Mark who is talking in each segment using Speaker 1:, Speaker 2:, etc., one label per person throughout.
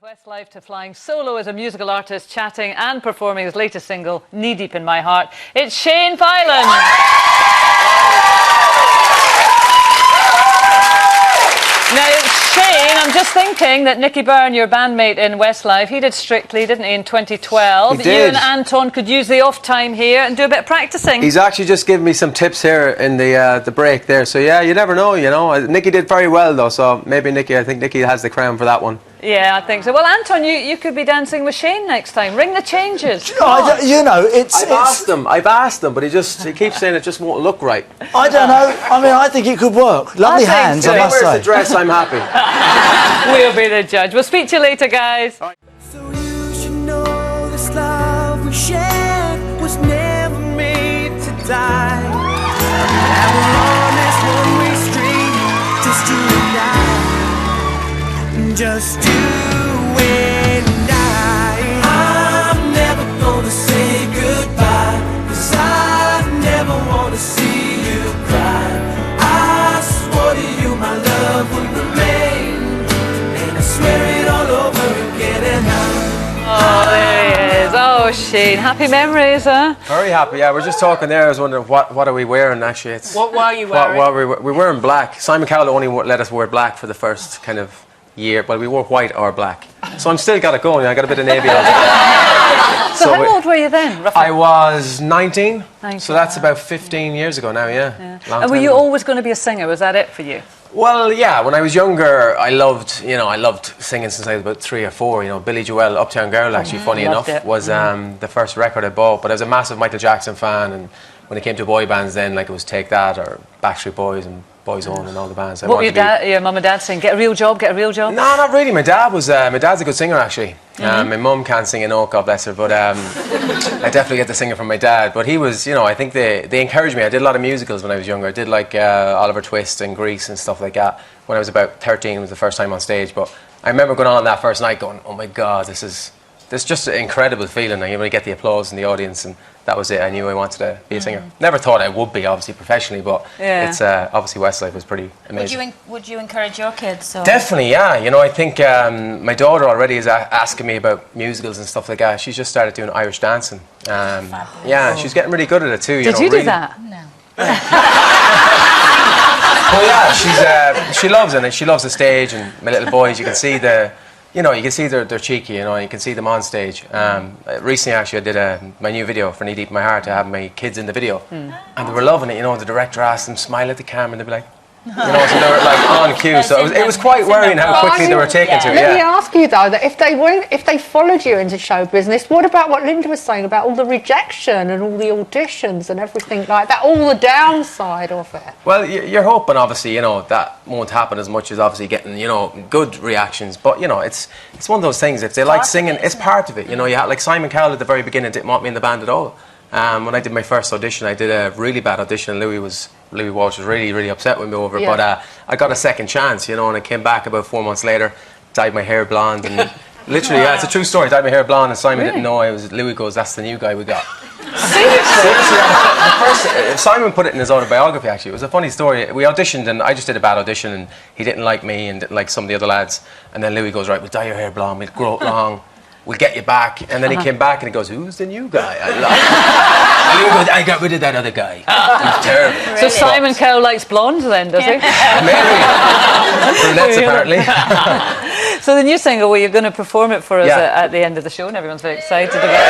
Speaker 1: Westlife to flying solo as a musical artist, chatting and performing his latest single, Knee Deep in My Heart. It's Shane Filan. Now, Shane, I'm just thinking that Nicky Byrne, your bandmate in Westlife, he did Strictly, didn't he, in 2012?
Speaker 2: He did.
Speaker 1: You and Anton could use the off time here and do a bit of practicing.
Speaker 2: He's actually just given me some tips here in the break there. So yeah, you never know, you know. Nicky did very well though, so maybe I think Nicky has the crown for that one.
Speaker 1: Yeah, I think so. Well, Anton, you could be dancing with Shane next time. Ring the changes.
Speaker 2: I've asked him, but he keeps saying it just won't look right.
Speaker 3: I don't know. I mean, I think it could work. Lovely hands, I must say.
Speaker 2: Where's the dress? I'm happy.
Speaker 1: We'll be the judge. We'll speak to you later, guys.
Speaker 4: So you should know this love we shared was never made to die. And we're on this one-way street, just you and I. Just you and I. I'm never gonna say goodbye, 'cause I never wanna see you cry. I swore to you my love would remain, and I swear it all over again and
Speaker 1: Oh, there he is. Oh, Shane. Happy memories, huh?
Speaker 2: Very happy, yeah. We're just talking there. I was wondering, what are we wearing, actually?
Speaker 5: What were you wearing?
Speaker 2: We're wearing black. Simon Cowell only let us wear black for the first kind of year. Well, we wore white or black. So I'm still got it going. I got a bit of navy on.
Speaker 1: So how old were you then, roughly?
Speaker 2: I was 19. So that's about 15 years ago now, yeah.
Speaker 1: And were you always going to be a singer? Was that it for you?
Speaker 2: Well, yeah. When I was younger, I loved singing since I was about 3 or 4. You know, Billy Joel, Uptown Girl, actually, funny enough, was the first record I bought. But I was a massive Michael Jackson fan, and when it came to boy bands, then like it was Take That or Backstreet Boys and Boyzone and all the bands.
Speaker 1: What were your mum and dad saying? Get a real job, get a real job?
Speaker 2: No, not really. My dad's a good singer, actually. My mum can't sing a note, God bless her, but I definitely get the singing from my dad. But he was, I think they encouraged me. I did a lot of musicals when I was younger. I did like Oliver Twist and Grease and stuff like that. When I was about 13, it was the first time on stage. But I remember going on that first night going, oh my God, this is just an incredible feeling. And you really get the applause in the audience, and that was it. I knew I wanted to be a singer. Never thought I would be, obviously, professionally, but it's obviously Westlife was pretty amazing.
Speaker 5: Would you encourage your kids? Or?
Speaker 2: Definitely, yeah. I think my daughter already is asking me about musicals and stuff like that. She's just started doing Irish dancing. Yeah, she's getting really good at it too.
Speaker 1: Did you do that?
Speaker 5: No.
Speaker 2: Well, yeah, she loves it, and she loves the stage. And my little boys, you can see they're cheeky, you can see them on stage. Recently, actually, I did my new video for Knee Deep in My Heart to have my kids in the video. And they were loving it, the director asked them, smile at the camera, and they'd be like, so they were like on cue. So it was quite worrying how quickly they were taken to it.
Speaker 6: Let me ask you though, that if they followed you into show business, what about what Linda was saying about all the rejection and all the auditions and everything like that, all the downside of it?
Speaker 2: Well, you're hoping obviously that won't happen as much as obviously getting good reactions. But it's one of those things. If they like singing, it's part of it. You had like Simon Cowell at the very beginning didn't want me in the band at all. When I did my first audition, I did a really bad audition. Louis Walsh was really, really upset with me over it. Yeah. But I got a second chance, and I came back about 4 months later, dyed my hair blonde, and literally, it's a true story. Dyed my hair blonde, and Simon didn't know. Louis goes, "That's the new guy we got." Seriously, Simon put it in his autobiography. Actually, it was a funny story. We auditioned, and I just did a bad audition, and he didn't like me, and didn't like some of the other lads. And then Louis goes, "Right, we'll dye your hair blonde. We'll grow it long. We'll get you back." And then he came back and he goes, "Who's the new guy?" And he goes, "I got rid of that other guy." He's terrible.
Speaker 1: Really? So Simon Cowell likes blonde then, does he?
Speaker 2: Maybe. Brunettes, apparently.
Speaker 1: So the new single, well, you're going to perform it for us at the end of the show, and everyone's very excited about it.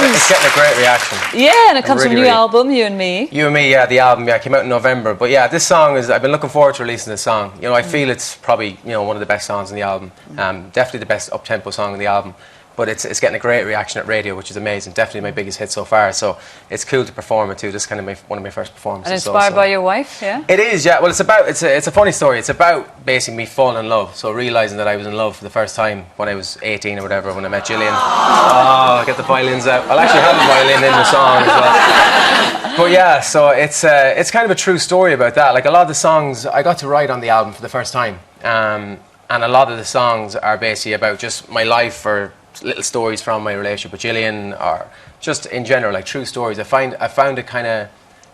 Speaker 2: It's getting a great reaction.
Speaker 1: Yeah, and it comes from a new album, You and Me.
Speaker 2: You and Me, yeah, the album, came out in November. But yeah, this song I've been looking forward to releasing this song. I feel it's probably, one of the best songs in the album. Definitely the best up-tempo song in the album. But it's getting a great reaction at radio, which is amazing. Definitely my biggest hit so far. So it's cool to perform it too. This is kind of one of my first performances.
Speaker 1: And inspired by your wife, yeah?
Speaker 2: It is, yeah. Well, it's a funny story. It's about basically me falling in love. So realising that I was in love for the first time when I was 18 or whatever, when I met Gillian. Oh, get the violins out. I'll actually have the violin in the song as well. But yeah, so it's kind of a true story about that. Like a lot of the songs I got to write on the album for the first time. And a lot of the songs are basically about just my life or little stories from my relationship with Gillian, or just in general, like true stories. I found it kind of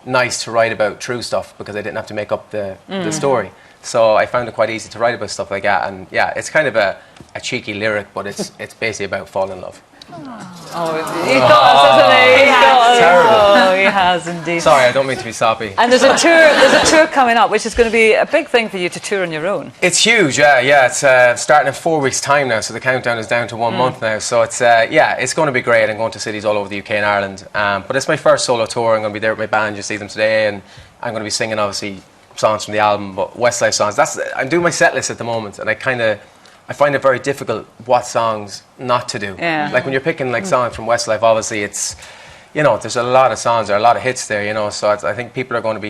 Speaker 2: nice to write about true stuff because I didn't have to make up the story. So I found it quite easy to write about stuff like that. And yeah, it's kind of a cheeky lyric, but it's basically about falling in love.
Speaker 1: Oh, he does, doesn't he? He does.
Speaker 2: Terrible.
Speaker 1: Oh, he has indeed.
Speaker 2: Sorry, I don't mean to be soppy.
Speaker 1: And there's a tour coming up, which is going to be a big thing for you to tour on your own.
Speaker 2: It's huge, yeah. It's starting in 4 weeks' time now, so the countdown is down to 1 month now. So it's it's going to be great. I'm going to cities all over the UK and Ireland. But it's my first solo tour. I'm going to be there with my band. You see them today, and I'm going to be singing obviously songs from the album, but Westlife songs. I'm doing my set list at the moment, and I find it very difficult what songs not to do.
Speaker 1: Yeah.
Speaker 2: Like when you're picking like songs from Westlife, obviously it's, you know, there's a lot of songs, there are a lot of hits there, you know, so I think some people are going to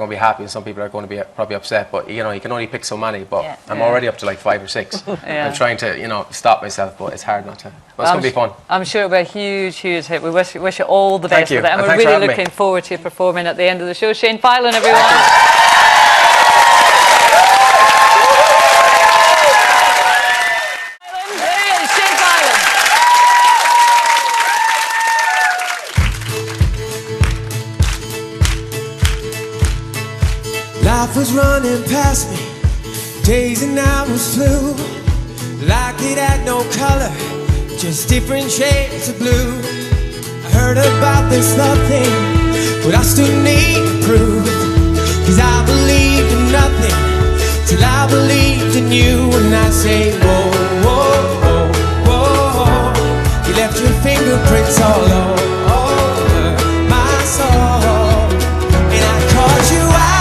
Speaker 2: be happy and some people are going to be probably upset, but you know, you can only pick so many, but I'm already up to like 5 or 6. I'm trying to, you know, stop myself, but it's hard not to. But it's going to be fun.
Speaker 1: I'm sure it'll be a huge, huge hit. We wish you all the best with it, and we're really looking forward to you performing at the end of the show. Shane Filan, everyone.
Speaker 4: Life was running past me, days and hours flew, like it had no color, just different shades of blue. I heard about this love thing, but I still need to prove, 'cause I believed in nothing, till I believed in you. And I say, whoa, whoa, whoa, whoa, you left your fingerprints all over my soul, and I caught you out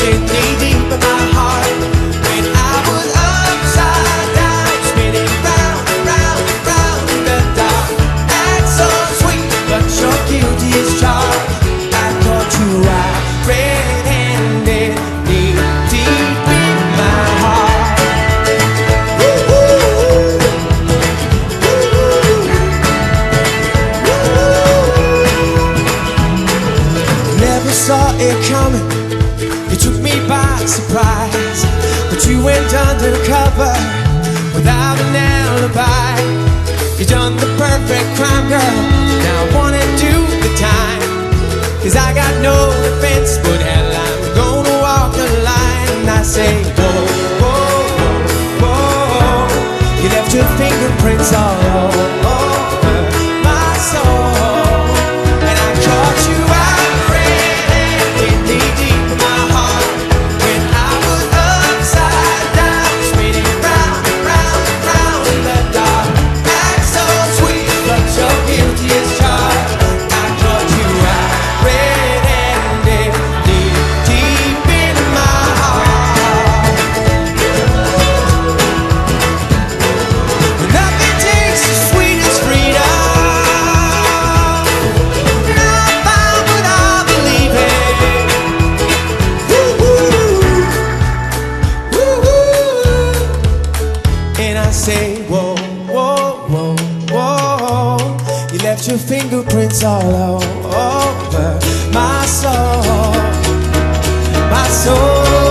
Speaker 4: knee deep in my heart, when I was upside down, spinning round and round and round in the dark. That's so sweet, but you're guilty as charged. I caught you out red-handed, knee deep in my heart. Never saw it coming, you took me by surprise, but you went undercover without an alibi. You done the perfect crime, girl. Now I wanna do the time, 'cause I got no defense, but hell, I'm gonna walk the line. And I say, whoa, whoa, whoa, whoa, you left your fingerprints all over my soul, and I caught you out red-handed, knee deep in my heart, when I was upside down, spinning round and round and round in the dark. That's so sweet, but you're guilty as charged. I caught you out red-handed, knee deep in my heart. Nothing tastes as sweet as freedom, and I found what I believe in. And I say, whoa, whoa, whoa, whoa, you left your fingerprints all over my soul, my soul.